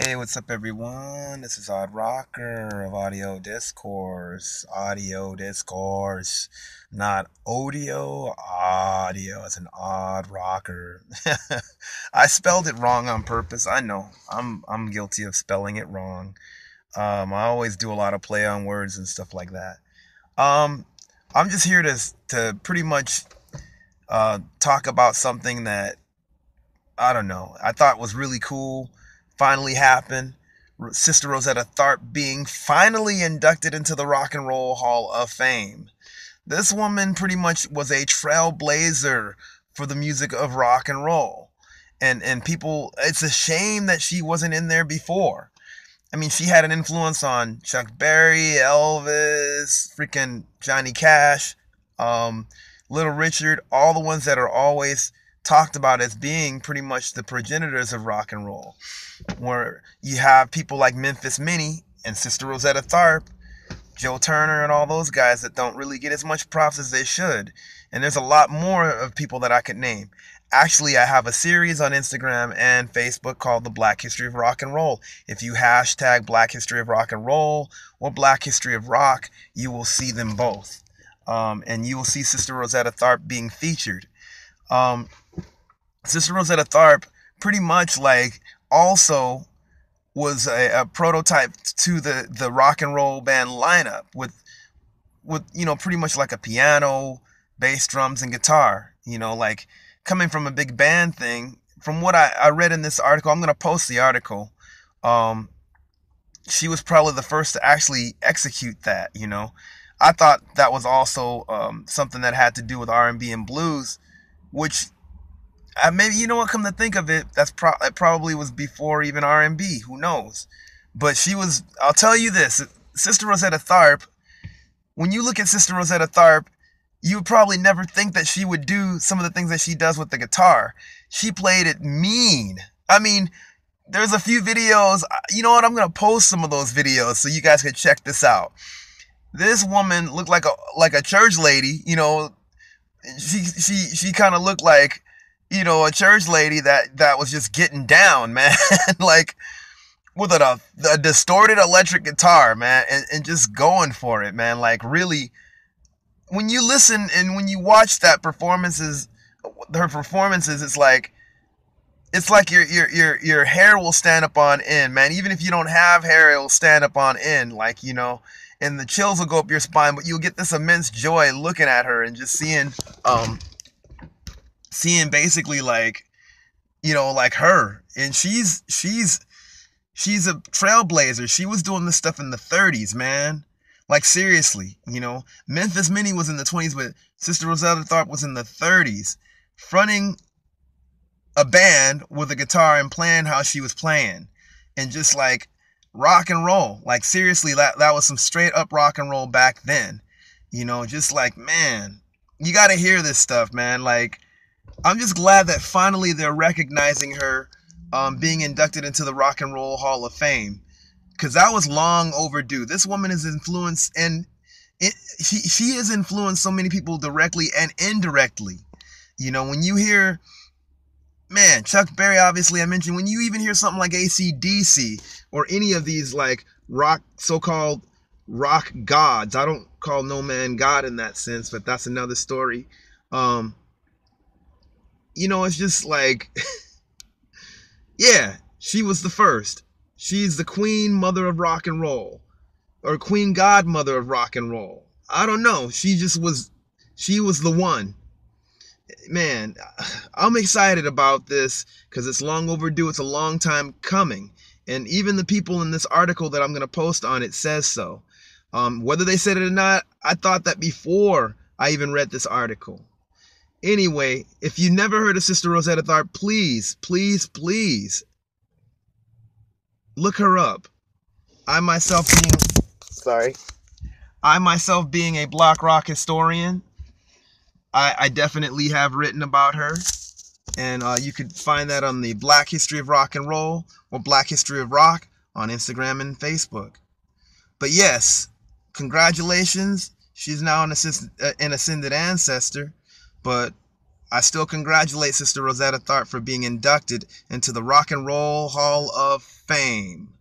Hey, what's up, everyone? This is Odd Rocker of Audio Discourse. Audio Discourse, not audio. Audio. It's an odd rocker. I spelled it wrong on purpose. I know. I'm guilty of spelling it wrong. I always do a lot of play on words and stuff like that. Um, I'm just here to pretty much talk about something that I don't know. I thought was really cool. Finally happened. Sister Rosetta Tharpe being finally inducted into the Rock and Roll Hall of Fame. This woman pretty much was a trailblazer for the music of rock and roll. And people, it's a shame that she wasn't in there before. I mean, she had an influence on Chuck Berry, Elvis, freaking Johnny Cash, um, Little Richard, all the ones that are always talked about as being pretty much the progenitors of rock and roll. Where you have people like Memphis Minnie and Sister Rosetta Tharpe, Joe Turner, and all those guys that don't really get as much props as they should. And there's a lot more of people that I could name. Actually, I have a series on Instagram and Facebook called The Black History of Rock and Roll. If you hashtag Black History of Rock and Roll or Black History of Rock, you will see them both. And you will see Sister Rosetta Tharpe being featured. Um, Sister Rosetta Tharpe pretty much like also was a prototype to the rock and roll band lineup with pretty much like a piano, bass, drums, and guitar. Like coming from a big band thing. From what I read in this article, I'm gonna post the article. Um, she was probably the first to actually execute that. I thought that was also something that had to do with R&B and blues, which maybe what. Come to think of it, it probably was before even R&B. Who knows? But she was. I'll tell you this, Sister Rosetta Tharpe. When you look at Sister Rosetta Tharpe, you would probably never think that she would do some of the things that she does with the guitar. She played it mean. I mean, there's a few videos. You know what? I'm gonna post some of those videos so you guys can check this out. This woman looked like a church lady. She kind of looked like a church lady that was just getting down, man. Like with a distorted electric guitar, man, and just going for it, man. Like really, when you listen and when you watch her performances, it's like your hair will stand up on end, man. Even if you don't have hair, it will stand up on end, like and the chills will go up your spine. But you'll get this immense joy looking at her and just seeing basically like her. And she's a trailblazer. She was doing this stuff in the 30s, man. Like seriously, Memphis Minnie was in the 20s, but Sister Rosetta Tharpe was in the 30s, fronting a band with a guitar and playing how she was playing, and just like rock and roll. Like seriously, that was some straight up rock and roll back then. Just like, man, you got to hear this stuff, man. Like I'm just glad that finally they're recognizing her being inducted into the Rock and Roll Hall of Fame, because that was long overdue. This woman is influenced, and she has influenced so many people directly and indirectly. When you hear, man, Chuck Berry, obviously I mentioned, when you even hear something like AC/DC or any of these like so-called rock gods. I don't call no man God in that sense, but that's another story. It's just like, yeah, she was the first. She's the queen mother of rock and roll, or queen godmother of rock and roll. I don't know. She was the one. Man, I'm excited about this because it's long overdue. It's a long time coming. And even the people in this article that I'm going to post on it says so. Whether they said it or not, I thought that before I even read this article. Anyway, if you never heard of Sister Rosetta Tharpe, please, please, please look her up. I myself being a block rock historian, I definitely have written about her. And you could find that on the Black History of Rock and Roll or Black History of Rock on Instagram and Facebook. But yes, congratulations. She's now an ascended ancestor. But I still congratulate Sister Rosetta Tharpe for being inducted into the Rock and Roll Hall of Fame.